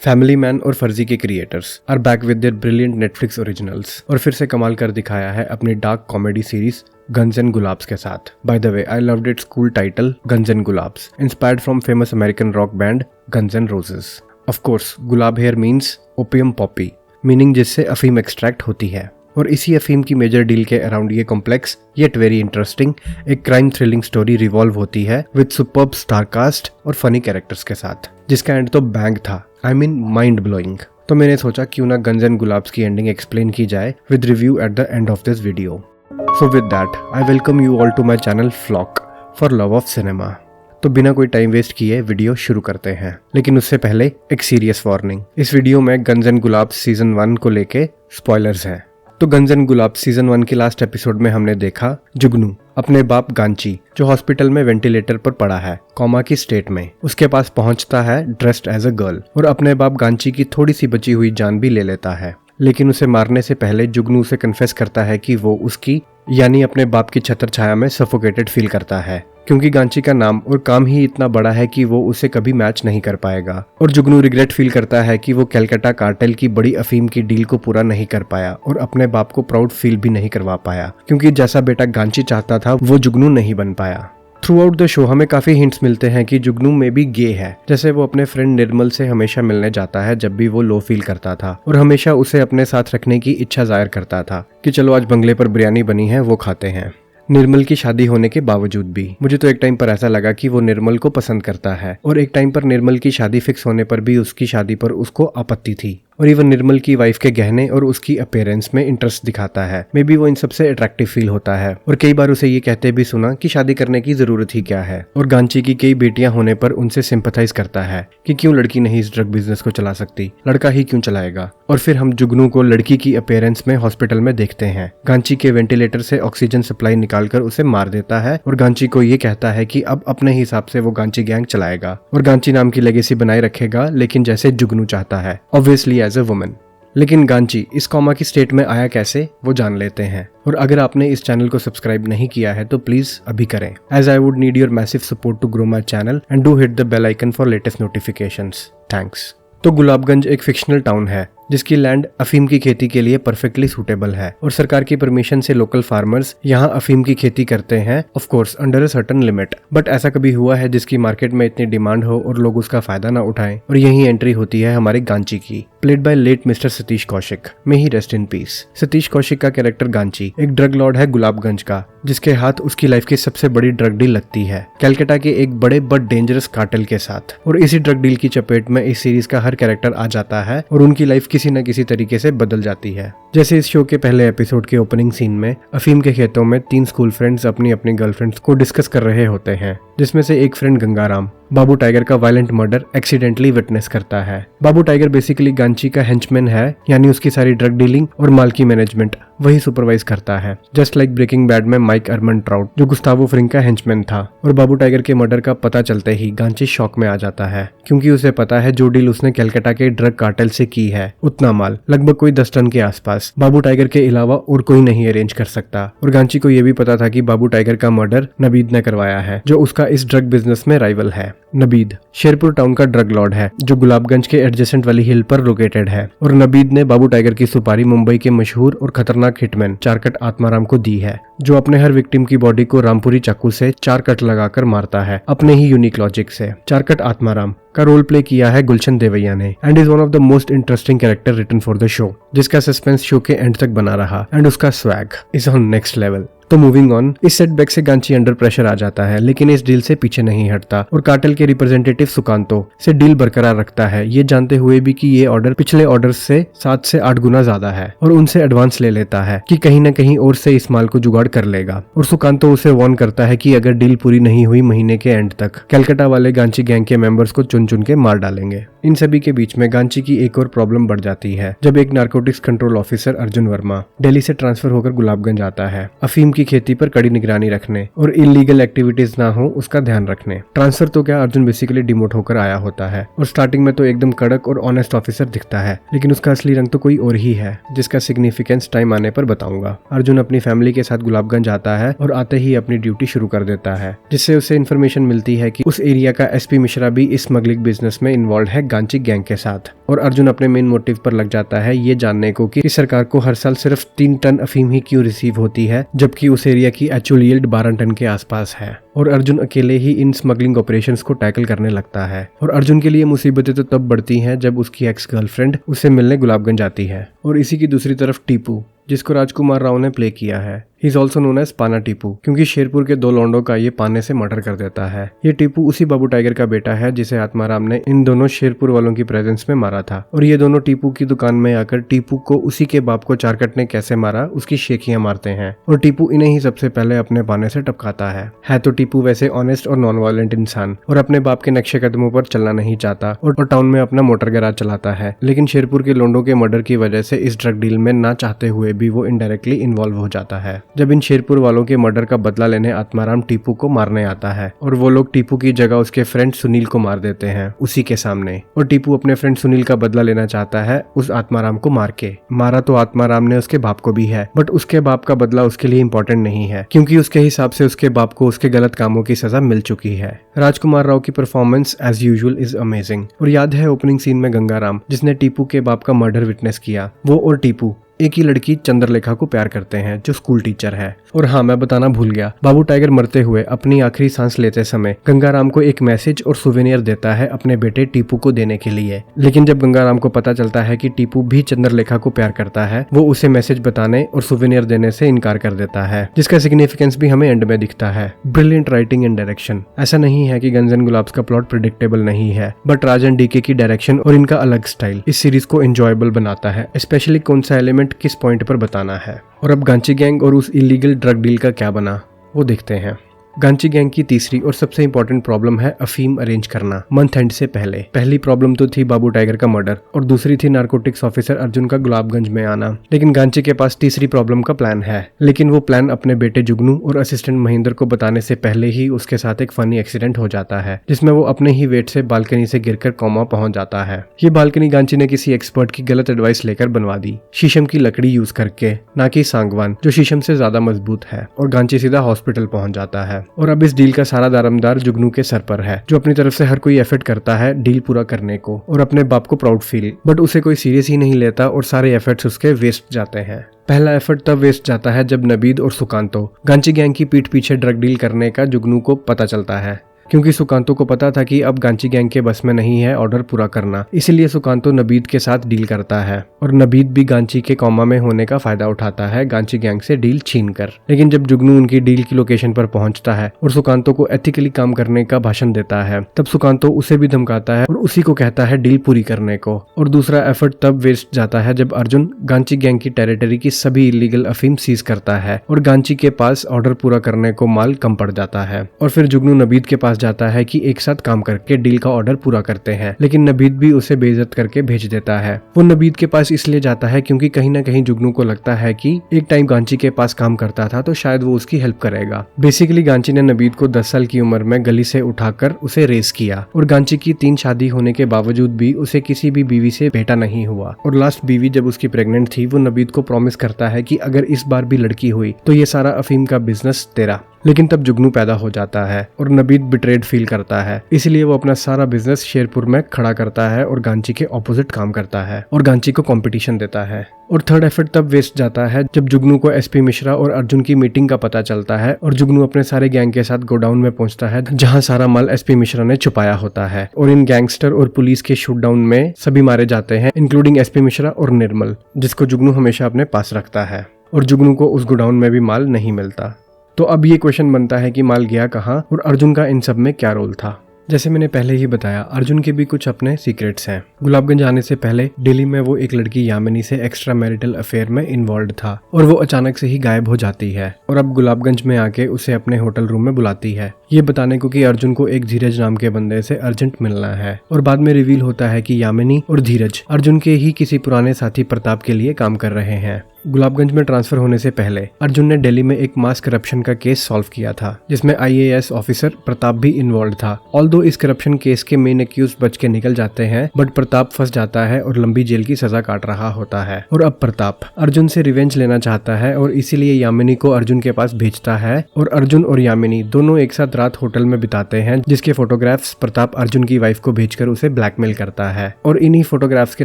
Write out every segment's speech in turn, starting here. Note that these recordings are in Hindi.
फैमिली मैन और फर्जी के creators are back with their brilliant Netflix originals और फिर से कमाल कर दिखाया है अपनी dark comedy series guns and Gulaabs के साथ। By the way, I loved its cool title guns and Gulaabs, inspired from famous American rock band guns and roses. Of course, गुलाब here means opium poppy, meaning जिससे अफीम एक्सट्रैक्ट होती है। और इसी अफीम की मेजर डील के अराउंड ये कॉम्प्लेक्स येट वेरी इंटरेस्टिंग एक क्राइम थ्रिलिंग स्टोरी रिवॉल्व होती है विद सुपर्ब स्टार कास्ट और फनी कैरेक्टर्स के साथ, जिसका एंड तो बैंग था, आई मीन माइंड ब्लोइंग। तो मैंने सोचा क्यों ना गन्स एंड गुलाब्स की एंडिंग एक्सप्लेन की जाए with review at the end of this video. So with that I welcome you all to my channel flock for love of cinema. तो बिना कोई टाइम वेस्ट किए वीडियो शुरू करते हैं, लेकिन उससे पहले एक सीरियस वार्निंग। इस वीडियो में गन्स एंड गुलाब्स सीजन 1 को लेके स्पॉयलर्स हैं। तो गन्स एंड गुलाब्स सीजन 1 के लास्ट एपिसोड में हमने देखा जुगनू अपने बाप गांची, जो हॉस्पिटल में वेंटिलेटर पर पड़ा है कोमा की स्टेट में, उसके पास पहुंचता है ड्रेस्ड एज अ गर्ल और अपने बाप गांची की थोड़ी सी बची हुई जान भी ले लेता है। लेकिन उसे मारने से पहले जुगनू उसे कन्फेस करता है कि वो उसकी यानी अपने बाप की छत्र छाया में सफोकेटेड फील करता है, क्योंकि गांची का नाम और काम ही इतना बड़ा है कि वो उसे कभी मैच नहीं कर पाएगा। और जुगनू रिग्रेट फील करता है कि वो कैलकाटा कार्टेल की बड़ी अफीम की डील को पूरा नहीं कर पाया और अपने बाप को प्राउड फील भी नहीं करवा पाया, क्योंकि जैसा बेटा गांची चाहता था वो जुगनू नहीं बन पाया। थ्रू आउट द शो हमें काफी हिंट्स मिलते हैं कि जुगनू में भी गे है, जैसे वो अपने फ्रेंड निर्मल से हमेशा मिलने जाता है जब भी वो लो फील करता था और हमेशा उसे अपने साथ रखने की इच्छा जाहिर करता था कि चलो आज बंगले पर बिरयानी बनी है, वो खाते हैं। निर्मल की शादी होने के बावजूद भी मुझे तो एक टाइम पर ऐसा लगा कि वो निर्मल को पसंद करता है और एक टाइम पर निर्मल की शादी फिक्स होने पर भी उसकी शादी पर उसको आपत्ति थी और इवन निर्मल की वाइफ के गहने और उसकी अपीयरेंस में इंटरेस्ट दिखाता है। मे बी वो इन सबसे अट्रैक्टिव फील होता है और कई बार उसे ये कहते भी सुना कि शादी करने की जरूरत ही क्या है। और गांची की कई बेटियां होने पर उनसे सिंपथाइज करता है कि क्यों लड़की नहीं इस ड्रग बिजनेस को चला सकती, लड़का ही क्यों चलाएगा। और फिर हम जुगनू को लड़की की अपीयरेंस में हॉस्पिटल में देखते हैं। गांची के वेंटिलेटर से ऑक्सीजन सप्लाई निकालकर उसे मार देता है और गांची को ये कहता है कि अब अपने हिसाब से वो गांची गैंग चलाएगा और गांची नाम की लेगेसी बनाए रखेगा, लेकिन जैसे जुगनू चाहता है, ऑब्वियसली एज अ वुमन। लेकिन गांची इस कॉमा की स्टेट में आया कैसे, वो जान लेते हैं। और अगर आपने इस चैनल को सब्सक्राइब नहीं किया है तो प्लीज अभी करें, as I would need your massive support to grow my channel and do hit the bell icon for latest notifications. Thanks. तो गुलाबगंज एक फिक्शनल टाउन है जिसकी लैंड अफीम की खेती के लिए परफेक्टली सूटेबल है और सरकार की परमिशन से लोकल फार्मर्स यहाँ अफीम की खेती करते हैं, of course under a certain limit. But ऐसा कभी हुआ है जिसकी मार्केट में इतनी डिमांड हो और लोग उसका फायदा ना उठाएं? और यही एंट्री होती है हमारे गांची की, played by late mister Satish Kaushik, may he rest in peace. Satish Kaushik का कैरेक्टर गांची एक ड्रग लॉर्ड है गुलाबगंज का, जिसके हाथ उसकी लाइफ की सबसे बड़ी ड्रग डील लगती है कैलकाटा के एक बड़े बट डेंजरस कार्टेल के साथ। और इसी ड्रग डील की चपेट में इस सीरीज का हर कैरेक्टर आ जाता है और उनकी लाइफ किसी न किसी तरीके से बदल जाती है। जैसे इस शो के पहले एपिसोड के ओपनिंग सीन में अफीम के खेतों में 3 स्कूल फ्रेंड्स अपनी अपनी गर्लफ्रेंड्स को डिस्कस कर रहे होते हैं, जिसमें से एक फ्रेंड गंगाराम बाबू टाइगर का वायलेंट मर्डर एक्सीडेंटली विटनेस करता है। बाबू टाइगर बेसिकली गांची का हेंचमैन है, यानी उसकी सारी ड्रग डीलिंग और माल की मैनेजमेंट वही सुपरवाइज करता है, जस्ट लाइक ब्रेकिंग बैड में माइक अर्मन ट्राउट, जो गुस्तावो फ्रिंग का हेंचमैन था। और बाबू टाइगर के मर्डर का पता चलते ही गांची शॉक में आ जाता है, क्योंकि उसे पता है जो डील उसने कैलकाटा के ड्रग कार्टेल से की है, उतना माल लगभग कोई 10 टन के आसपास बाबू टाइगर के अलावा और कोई नहीं अरेंज कर सकता। और गांची को यह भी पता था कि बाबू टाइगर का मर्डर नबीद ने करवाया है, जो उसका इस ड्रग बिजनेस में राइवल है। नबीद शेरपुर टाउन का ड्रग लॉर्ड है जो गुलाबगंज के एडजेसेंट वाली हिल पर लोकेटेड है। और नबीद ने बाबू टाइगर की सुपारी मुंबई के मशहूर और खतरनाक हिटमैन चारकट आत्माराम को दी है, जो अपने हर विक्टिम की बॉडी को रामपुरी चाकू से 4 कट लगाकर मारता है अपने ही यूनिक लॉजिक से। चारकट आत्माराम का रोल प्ले किया है गुलशन देवैया ने and is one of the most interesting character written for the show, जिसका सस्पेंस शो के एंड तक बना रहा एंड उसका swag is on next level. तो मूविंग ऑन, इस सेटबैक से गांची अंडर प्रेशर आ जाता है, लेकिन इस डील से पीछे नहीं हटता और कार्टेल के रिप्रेजेंटेटिव सुकांतो से डील बरकरार रखता है, ये जानते हुए भी कि ये ऑर्डर पिछले ऑर्डर से 7 से 8 गुना ज्यादा है, और उनसे एडवांस ले लेता है कि कहीं न कहीं और से इस माल को जुगाड़ कर लेगा। और सुकांतो उसे वार्न करता है कि अगर डील पूरी नहीं हुई महीने के एंड तक कैलकाटा वाले गांची गैंग के मेंबर्स को चुन चुन के मार डालेंगे। इन सभी के बीच में गांची की एक और प्रॉब्लम बढ़ जाती है जब एक narcotics control officer Arjun Verma Delhi से ट्रांसफर होकर गुलाबगंज आता है, अफीम की खेती पर कड़ी निगरानी रखने और इलीगल एक्टिविटीज ना हो उसका ध्यान रखने। ट्रांसफर तो क्या, अर्जुन बेसिकली डिमोट होकर आया होता है और स्टार्टिंग में तो एकदम कड़क और ऑनेस्ट ऑफिसर दिखता है, लेकिन उसका असली रंग तो कोई और ही है, जिसका सिग्निफिकेंस टाइम आने पर बताऊंगा। अर्जुन अपनी फैमिली के साथ गुलाबगंज आता है और आते ही अपनी ड्यूटी शुरू कर देता है, जिससे उसे इन्फॉर्मेशन मिलती है कि उस एरिया का एसपी मिश्रा भी इस स्मगलिंग बिजनेस में इन्वॉल्व है गांची गैंग के साथ। और अर्जुन अपने मेन मोटिव पर लग जाता है ये जानने को कि सरकार को हर साल सिर्फ 3 टन अफीम ही क्यों रिसीव होती है, जबकि उस एरिया की एक्चुअल यील्ड 12 टन के आसपास है। और अर्जुन अकेले ही इन स्मगलिंग ऑपरेशंस को टैकल करने लगता है। और अर्जुन के लिए मुसीबतें तो तब बढ़ती हैं जब उसकी एक्स गर्लफ्रेंड उससे मिलने गुलाबगंज आती है। और इसी की दूसरी तरफ टीपू, जिसको राजकुमार राव ने प्ले किया है, he is also known as Paana Tipu, क्योंकि शेरपुर के 2 लौंडों का ये पाने से मर्डर कर देता है। ये टीपू उसी बाबू टाइगर का बेटा है जिसे आत्माराम ने इन दोनों शेरपुर वालों की प्रेजेंस में मारा था। और ये दोनों टीपू की दुकान में आकर टीपू को उसी के बाप को चारकट ने कैसे मारा उसकी शेखियां मारते हैं। और टीपू इन्हें ही सबसे पहले अपने पाने से टपकाता है तो टीपू वैसे ऑनेस्ट और नॉन वायलेंट इंसान और अपने बाप के नक्शे कदमों पर चलना नहीं चाहता और टाउन में अपना मोटर गैराज चलाता है। लेकिन शेरपुर के लोंडों के मर्डर की वजह से इस ड्रग डील में ना चाहते हुए भी वो इनडायरेक्टली इन्वॉल्व हो जाता है। जब इन शेरपुर वालों के मर्डर का बदला लेने आत्माराम टीपू को मारने आता है और वो लोग टीपू की जगह उसके फ्रेंड सुनील को मार देते हैं उसी के सामने। और टीपू अपने फ्रेंड सुनील का बदला लेना चाहता है उस आत्माराम को मार के। मारा तो आत्माराम ने उसके बाप को भी है, बट उसके बाप का बदला उसके लिए इंपॉर्टेंट नहीं है, क्योंकि उसके हिसाब से उसके बाप को उसके गलत कामों की सजा मिल चुकी है। राजकुमार राव की performance as usual is amazing. और याद है ओपनिंग सीन में गंगाराम, जिसने टीपू के बाप का मर्डर विटनेस किया, वो और टीपू एक ही लड़की चंद्रलेखा को प्यार करते हैं जो स्कूल टीचर है। और हाँ, मैं बताना भूल गया, बाबू टाइगर मरते हुए अपनी आखिरी सांस लेते समय गंगाराम को एक मैसेज और सुवेनियर देता है अपने बेटे टीपू को देने के लिए। लेकिन जब गंगाराम को पता चलता है कि टीपू भी चंद्रलेखा को प्यार करता है, वो उसे मैसेज बताने और सुवेनियर देने से इनकार कर देता है, जिसका सिग्निफिकेंस भी हमें एंड में दिखता है। Brilliant writing and direction. ऐसा नहीं है कि गन्स एंड गुलाब्स का प्लॉट प्रेडिक्टेबल नहीं है, बट राजन डीके की डायरेक्शन और इनका अलग स्टाइल इस सीरीज को एंजॉयबल बनाता है, स्पेशली कौन सा एलिमेंट किस पॉइंट पर बताना है। और अब गांची गैंग और उस इलीगल ड्रग डील का क्या बना वो देखते हैं। गांची गैंग की तीसरी और सबसे इंपॉर्टेंट प्रॉब्लम है अफीम अरेंज करना मंथ एंड से पहले। पहली प्रॉब्लम तो थी बाबू टाइगर का मर्डर और दूसरी थी नारकोटिक्स ऑफिसर अर्जुन का गुलाबगंज में आना। लेकिन गांची के पास तीसरी प्रॉब्लम का प्लान है, लेकिन वो प्लान अपने बेटे जुगनू और असिस्टेंट महेंद्र को बताने से पहले ही उसके साथ एक फनी एक्सीडेंट हो जाता है, जिसमें वो अपने ही वेट से बालकनी से गिरकर कोमा पहुंच जाता है। ये बालकनी गांची ने किसी एक्सपर्ट की गलत एडवाइस लेकर बनवा दी, शीशम की लकड़ी यूज करके, ना कि सांगवान जो शीशम से ज्यादा मजबूत है। और गांची सीधा हॉस्पिटल पहुंच जाता है। और अब इस डील का सारा दारोमदार जुगनू के सर पर है, जो अपनी तरफ से हर कोई एफर्ट करता है डील पूरा करने को और अपने बाप को प्राउड फील, बट उसे कोई सीरियस ही नहीं लेता और सारे एफर्ट्स उसके वेस्ट जाते हैं। पहला एफर्ट तब वेस्ट जाता है जब नबीद और सुकांतो गांची गैंग की पीठ पीछे ड्रग डील करने का जुगनू को पता चलता है, क्योंकि सुकांतो को पता था कि अब गांची गैंग के बस में नहीं है ऑर्डर पूरा करना। इसलिए सुकांतो नबीद के साथ डील करता है और नबीद भी गांची के कोमा में होने का फायदा उठाता है गांची गैंग से डील छीनकर। लेकिन जब जुगनू उनकी डील की लोकेशन पर पहुंचता है और सुकांतो को एथिकली काम करने का भाषण देता है, तब सुकांतो उसे भी धमकाता है और उसी को कहता है डील पूरी करने को। और दूसरा एफर्ट तब वेस्ट जाता है जब अर्जुन गांची गैंग की टेरिटरी की सभी इलीगल अफीम सीज करता है और गांची के पास ऑर्डर पूरा करने को माल कम पड़ जाता है। और फिर जुगनू नबीद के पास जाता है कि एक साथ काम करके डील का ऑर्डर पूरा करते हैं, लेकिन नबीद भी उसे बेइज्जत करके भेज देता है। वो नबीद के पास इसलिए जाता है क्योंकि कहीं ना कहीं जुगनू को लगता है कि एक टाइम गांची के पास काम करता था तो शायद वो उसकी हेल्प करेगा। बेसिकली गांची ने नबीद को 10 साल की उम्र में गली से उठाकर उसे रेस किया और गांची की 3 शादी होने के बावजूद भी उसे किसी भी बीवी से बेटा नहीं हुआ। और लास्ट बीवी जब उसकी प्रेग्नेंट थी, वो नबीद को प्रॉमिस करता है कि अगर इस बार भी लड़की हुई तो ये सारा अफीम का बिजनेस तेरा। लेकिन तब जुगनू पैदा हो जाता है और नबीद बिट्रेड फील करता है, इसलिए वो अपना सारा बिजनेस शेरपुर में खड़ा करता है और गांची के ऑपोजिट काम करता है और गांची को कंपटीशन देता है। और थर्ड एफर्ट तब वेस्ट जाता है जब जुगनू को एसपी मिश्रा और अर्जुन की मीटिंग का पता चलता है और जुगनू अपने सारे गैंग के साथ गोडाउन में पहुंचता है जहां सारा माल एसपी मिश्रा ने छुपाया होता है। और इन गैंगस्टर और पुलिस के शूटडाउन में सभी मारे जाते हैं, इंक्लूडिंग एसपी मिश्रा और निर्मल, जिसको जुगनू हमेशा अपने पास रखता है। और जुगनू को उस गोडाउन में भी माल नहीं मिलता। तो अब ये क्वेश्चन बनता है कि माल गया कहाँ और अर्जुन का इन सब में क्या रोल था। जैसे मैंने पहले ही बताया, अर्जुन के भी कुछ अपने सीक्रेट्स हैं। गुलाबगंज आने से पहले दिल्ली में वो एक लड़की यामिनी से एक्स्ट्रा मैरिटल अफेयर में इन्वॉल्व था और वो अचानक से ही गायब हो जाती है और अब गुलाबगंज में आके उसे अपने होटल रूम में बुलाती है, ये बताने को कि अर्जुन को एक धीरज नाम के बंदे से अर्जेंट मिलना है। और बाद में रिवील होता है कि यामिनी और धीरज अर्जुन के ही किसी पुराने साथी प्रताप के लिए काम कर रहे हैं। गुलाबगंज में ट्रांसफर होने से पहले अर्जुन ने दिल्ली में एक मास करप्शन का केस सॉल्व किया था, जिसमें IAS ऑफिसर प्रताप भी इन्वॉल्व था। ऑल्दो इस करप्शन केस के मेन एक्यूज बच के निकल जाते हैं, बट प्रताप फंस जाता है और लंबी जेल की सजा काट रहा होता है। और अब प्रताप अर्जुन से रिवेंज लेना चाहता है और इसीलिए यामिनी को अर्जुन के पास भेजता है और अर्जुन और यामिनी दोनों एक साथ रात होटल में बिताते हैं, जिसके फोटोग्राफ्स प्रताप अर्जुन की वाइफ को भेजकर उसे ब्लैकमेल करता है। और इन्हीं फोटोग्राफ्स के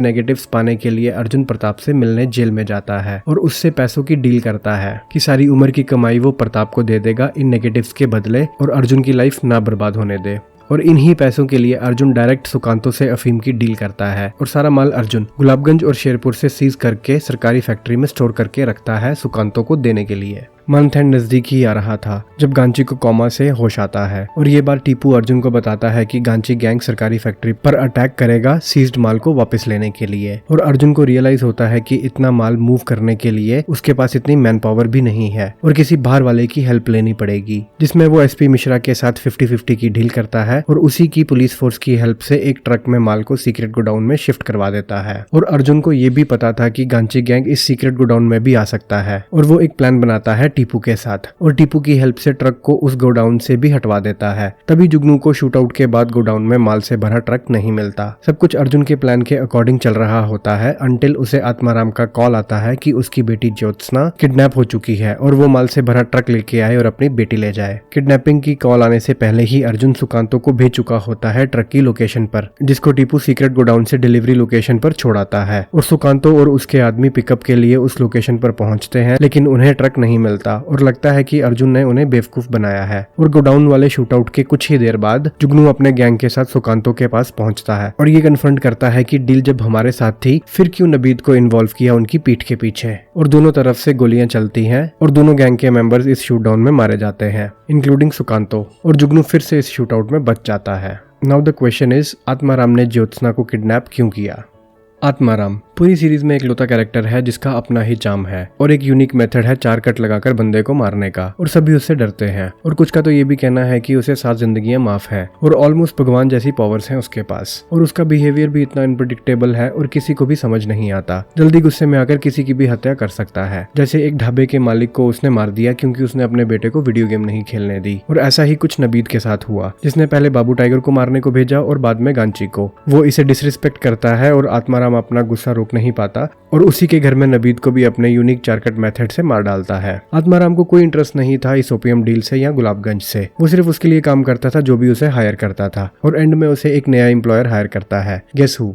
नेगेटिव्स पाने के लिए अर्जुन प्रताप से मिलने जेल में जाता है और उससे पैसों की डील करता है कि सारी उम्र की कमाई वो प्रताप को दे देगा इन नेगेटिव्स के बदले और अर्जुन की लाइफ ना बर्बाद होने दे। और इन्हीं पैसों के लिए अर्जुन डायरेक्ट सुकांतों से अफीम की डील करता है और सारा माल अर्जुन गुलाबगंज और शेरपुर से सीज करके सरकारी फैक्ट्री में स्टोर करके रखता है सुकांतों को देने के लिए। मंथ एंड नजदीक ही आ रहा था जब गांची को कोमा से होश आता है और ये बार टीपू अर्जुन को बताता है कि गांची गैंग सरकारी फैक्ट्री पर अटैक करेगा सीज्ड माल को वापस लेने के लिए। और अर्जुन को रियलाइज होता है कि इतना माल मूव करने के लिए उसके पास इतनी मैन पावर भी नहीं है और किसी बाहर वाले की हेल्प लेनी पड़ेगी, जिसमें वो एसपी मिश्रा के साथ 50-50 की डील करता है और उसी की पुलिस फोर्स की हेल्प से एक ट्रक में माल को सीक्रेट गोडाउन में शिफ्ट करवा देता है। और अर्जुन को ये भी पता था कि गांची गैंग इस सीक्रेट गोडाउन में भी आ सकता है और वो एक प्लान बनाता है टीपू के साथ और टीपू की हेल्प से ट्रक को उस गोडाउन से भी हटवा देता है। तभी जुगनू को शूट आउट के बाद गोडाउन में माल से भरा ट्रक नहीं मिलता। सब कुछ अर्जुन के प्लान के अकॉर्डिंग चल रहा होता है अंटिल उसे आत्माराम का कॉल आता है कि उसकी बेटी ज्योत्सना किडनैप हो चुकी है और वो माल से भरा ट्रक लेके आए और अपनी बेटी ले जाए। किडनैपिंग की कॉल आने से पहले ही अर्जुन सुकांतों को भेज चुका होता है ट्रक की लोकेशन पर, जिसको टीपू सीक्रेट गोडाउन से डिलीवरी लोकेशन पर छोड़ाता है। और सुकांतों और उसके आदमी पिकअप के लिए उस लोकेशन पर पहुंचते हैं, लेकिन उन्हें ट्रक नहीं मिलता और लगता है कि अर्जुन ने उन्हें बेवकूफ बनाया है। और गोडाउन वाले शूटआउट के कुछ ही देर बाद जुगनू अपने गैंग के साथ सुकांतों के पास पहुंचता है और ये कन्फ्रंट करता है कि डील जब हमारे साथ थी फिर क्यों नबीद को इन्वॉल्व किया उनकी पीठ के पीछे। और दोनों तरफ से गोलियां चलती हैं और दोनों गैंग के मेंबर्स इस शूटडाउन में मारे जाते हैं, इंक्लूडिंग सुकांतों। और जुगनू फिर से इस शूटआउट में बच जाता है। Now the question is, Atmaram ने ज्योत्सना को किडनैप क्यों किया? आत्माराम पूरी सीरीज में एक लौता कैरेक्टर है जिसका अपना ही चार्म है और एक यूनिक मेथड है 4 कट लगाकर बंदे को मारने का और सभी उससे डरते हैं। और कुछ का तो ये भी कहना है कि उसे 7 जिंदगियां माफ है और ऑलमोस्ट भगवान जैसी पावर्स हैं उसके पास। और उसका बिहेवियर भी इतना अनप्रेडिक्टेबल है और किसी को भी समझ नहीं आता। जल्दी गुस्से में आकर किसी की भी हत्या कर सकता है, जैसे एक ढाबे के मालिक को उसने मार दिया क्योंकि उसने अपने बेटे को वीडियो गेम नहीं खेलने दी। और ऐसा ही कुछ नबीद के साथ हुआ, जिसने पहले बाबू टाइगर को मारने को भेजा और बाद में गांची को। वो इसे डिसरिस्पेक्ट करता है और आत्माराम अपना गुस्सा रोक नहीं पाता और उसी के घर में नबीद को भी अपने यूनिक 4 कट मेथड से मार डालता है। आत्माराम को कोई इंटरेस्ट नहीं था इस ओपीएम डील से या गुलाबगंज से। वो सिर्फ उसके लिए काम करता था जो भी उसे हायर करता था और एंड में उसे एक नया एम्प्लॉयर हायर करता है। गेस हू?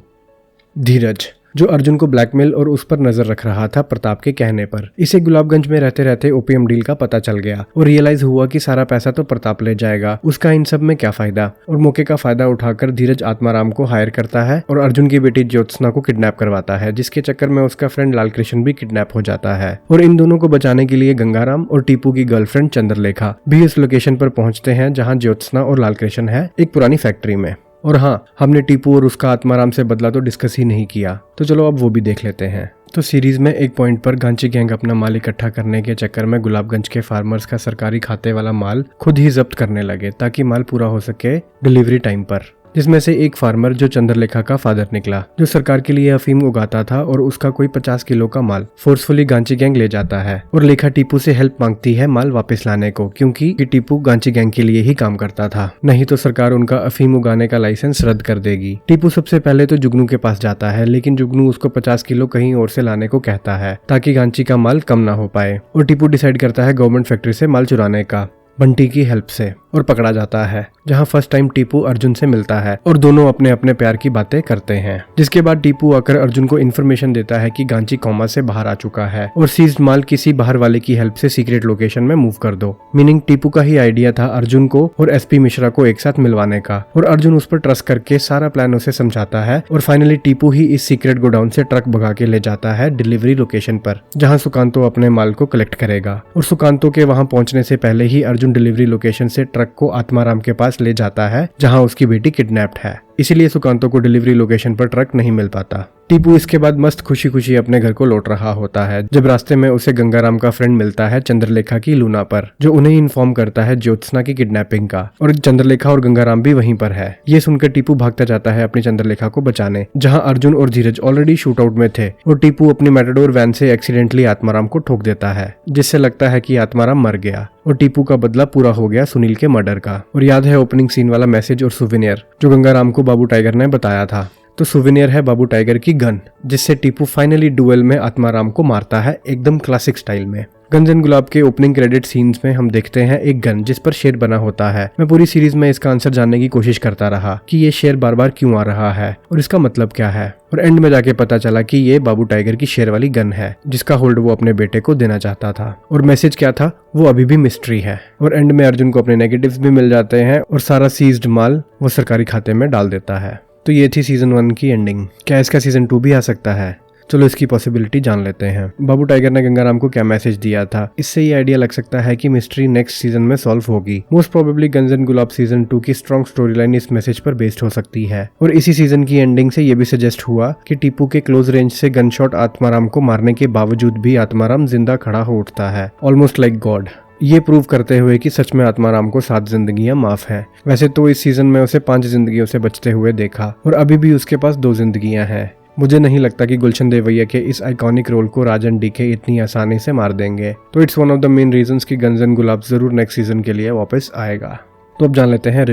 धीरज, जो अर्जुन को ब्लैकमेल और उस पर नजर रख रहा था प्रताप के कहने पर। इसे गुलाबगंज में रहते रहते ओपीएम डील का पता चल गया और रियलाइज हुआ कि सारा पैसा तो प्रताप ले जाएगा, उसका इन सब में क्या फायदा। और मौके का फायदा उठाकर धीरज आत्माराम को हायर करता है और अर्जुन की बेटी ज्योत्सना को किडनैप करवाता है, जिसके चक्कर में उसका फ्रेंड लाल कृष्ण भी किडनैप हो जाता है। और इन दोनों को बचाने के लिए गंगाराम और टीपू की गर्लफ्रेंड चंद्रलेखा भी इस लोकेशन पर पहुंचते हैं जहाँ ज्योत्सना और लाल कृष्ण है, एक पुरानी फैक्ट्री में। और हाँ, हमने टीपू और उसका आत्माराम से बदला तो डिस्कस ही नहीं किया, तो चलो अब वो भी देख लेते हैं। तो सीरीज में एक पॉइंट पर गांची गैंग अपना माल इकट्ठा करने के चक्कर में गुलाबगंज के फार्मर्स का सरकारी खाते वाला माल खुद ही जब्त करने लगे ताकि माल पूरा हो सके डिलीवरी टाइम पर। जिसमें से एक फार्मर जो चंद्रलेखा का फादर निकला, जो सरकार के लिए अफीम उगाता था और उसका कोई 50 किलो का माल फोर्सफुली गांची गैंग ले जाता है। और लेखा टीपू से हेल्प मांगती है माल वापस लाने को, क्योंकि टीपू गांची गैंग के लिए ही काम करता था, नहीं तो सरकार उनका अफीम उगाने का लाइसेंस रद्द कर देगी। टीपू सबसे पहले तो जुगनू के पास जाता है, लेकिन जुगनू उसको 50 किलो कहीं और से लाने को कहता है ताकि गांची का माल कम ना हो पाए। और टीपू डिसाइड करता है गवर्नमेंट फैक्ट्री से माल चुराने का बंटी की हेल्प से और पकड़ा जाता है, जहां फर्स्ट टाइम टीपू अर्जुन से मिलता है और दोनों अपने अपने प्यार की बातें करते हैं। जिसके बाद टीपू आकर अर्जुन को इन्फॉर्मेशन देता है कि गांची कोमा से बाहर आ चुका है और सीज्ड माल किसी बाहर वाले की हेल्प से सीक्रेट लोकेशन में मूव कर दो। मीनिंग टीपू का ही आइडिया था अर्जुन को और एसपी मिश्रा को एक साथ मिलवाने का। और अर्जुन उस पर ट्रस्ट करके सारा प्लान उसे समझाता है और फाइनली टीपू ही इस सीक्रेट गोडाउन से ट्रक भगा के ले जाता है डिलीवरी लोकेशन पर, जहाँ सुकांतो अपने माल को कलेक्ट करेगा। और सुकांतो के वहां पहुंचने से पहले ही अर्जुन डिलीवरी लोकेशन से ट्रक को आत्माराम के पास ले जाता है जहां उसकी बेटी किडनैप्ड है। इसीलिए सुकांतो को डिलीवरी लोकेशन पर ट्रक नहीं मिल पाता। टीपू इसके बाद मस्त खुशी खुशी अपने घर को लौट रहा होता है जब रास्ते में उसे गंगाराम का फ्रेंड मिलता है चंद्रलेखा की लूना पर, जो उन्हें इन्फॉर्म करता है ज्योत्सना की किडनैपिंग का। और चंद्रलेखा और गंगाराम भी वहीं पर है। ये सुनकर टीपू भागता जाता है अपनी चंद्रलेखा को बचाने, जहां अर्जुन और धीरज ऑलरेडी शूट आउट में थे। और टीपू अपनी मैटाडोर वैन से एक्सीडेंटली आत्माराम को ठोक देता है, जिससे लगता है कि आत्माराम मर गया और टीपू का बदला पूरा हो गया सुनील के मर्डर का। और याद है ओपनिंग सीन वाला मैसेज और सुवेनियर जो गंगाराम को बाबू टाइगर ने बताया था। तो सुवेनियर है बाबू टाइगर की गन, जिससे टीपू फाइनली डुएल में आत्माराम को मारता है एकदम क्लासिक स्टाइल में। गन्स एंड गुलाब के ओपनिंग क्रेडिट सीन्स में हम देखते हैं एक गन जिस पर शेर बना होता है। मैं पूरी सीरीज में इसका आंसर जानने की कोशिश करता रहा कि ये शेर बार बार क्यों आ रहा है और इसका मतलब क्या है, और एंड में जाके पता चला कि ये बाबू टाइगर की शेर वाली गन है जिसका होल्ड वो अपने बेटे को देना चाहता था। और मैसेज क्या था वो अभी भी मिस्ट्री है। और एंड में अर्जुन को अपने नेगेटिव्स भी मिल जाते हैं और सारा सीज्ड माल वो सरकारी खाते में डाल देता है। तो ये थी सीजन 1 की एंडिंग। क्या इसका सीजन 2 भी आ सकता है? चलो इसकी पॉसिबिलिटी जान लेते हैं। बाबू टाइगर ने गंगाराम को क्या मैसेज दिया था, इससे ये आइडिया लग सकता है कि मिस्ट्री नेक्स्ट सीजन में सॉल्व होगी। Most probably guns and gulab season 2 की स्ट्रॉन्ग स्टोरी लाइन इस मैसेज पर बेस्ड हो सकती है। और इसी सीजन की एंडिंग से ये भी सजेस्ट हुआ कि टीपू के क्लोज रेंज से गन शॉट आत्माराम को मारने के बावजूद भी आत्माराम जिंदा खड़ा हो उठता है, ऑलमोस्ट लाइक गॉड। ये प्रूव करते हुए कि सच में आत्माराम को 7 जिंदगियां माफ हैं। वैसे तो इस सीजन में उसे 5 जिंदगियों से बचते हुए देखा और अभी भी उसके पास 2 जिंदगियां हैं। मुझे नहीं लगता कि गुलशन देवैया के इस आइकॉनिक रोल को राजन डीके इतनी आसानी से मार देंगे। तो it's one of the main reasons कि गन्स एंड गुलाब जरूर नेक्स्ट सीजन के लिए वापस आएगा। तो अब जान लेते हैं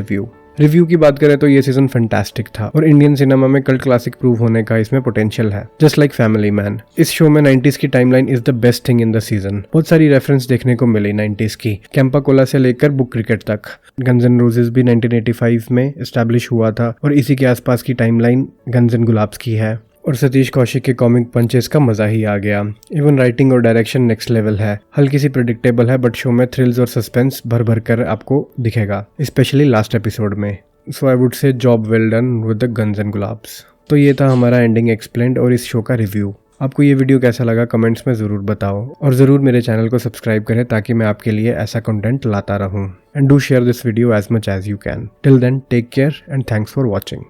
रिव्यू की बात करें तो ये सीजन फैंटास्टिक था और इंडियन सिनेमा में कल्ट क्लासिक प्रूव होने का इसमें पोटेंशियल है, जस्ट लाइक फैमिली मैन। इस शो में 90s की timeline is the best thing in the season. बहुत सारी रेफरेंस देखने को मिली 90s की, कैंपा कोला से लेकर बुक क्रिकेट तक। गन्स एंड रोजेस भी 1985 में एस्टैब्लिश हुआ था और इसी के आसपास की टाइमलाइन गन्स एंड गुलाब्स की है। और सतीश कौशिक के कॉमिक पंचेस का मजा ही आ गया। इवन राइटिंग और डायरेक्शन नेक्स्ट लेवल है। हल्की सी प्रेडिक्टेबल है बट शो में थ्रिल्स और सस्पेंस भर भर कर आपको दिखेगा, स्पेशली लास्ट एपिसोड में। So I would say job well done with the guns and Gulaabs. तो ये था हमारा एंडिंग एक्सप्लेन्ड और इस शो का रिव्यू। आपको ये वीडियो कैसा लगा कमेंट्स में ज़रूर बताओ और ज़रूर मेरे चैनल को सब्सक्राइब करें ताकि मैं आपके लिए ऐसा कंटेंट लाता रहूं। And do share this video as much as you can. Till then take care and thanks for watching.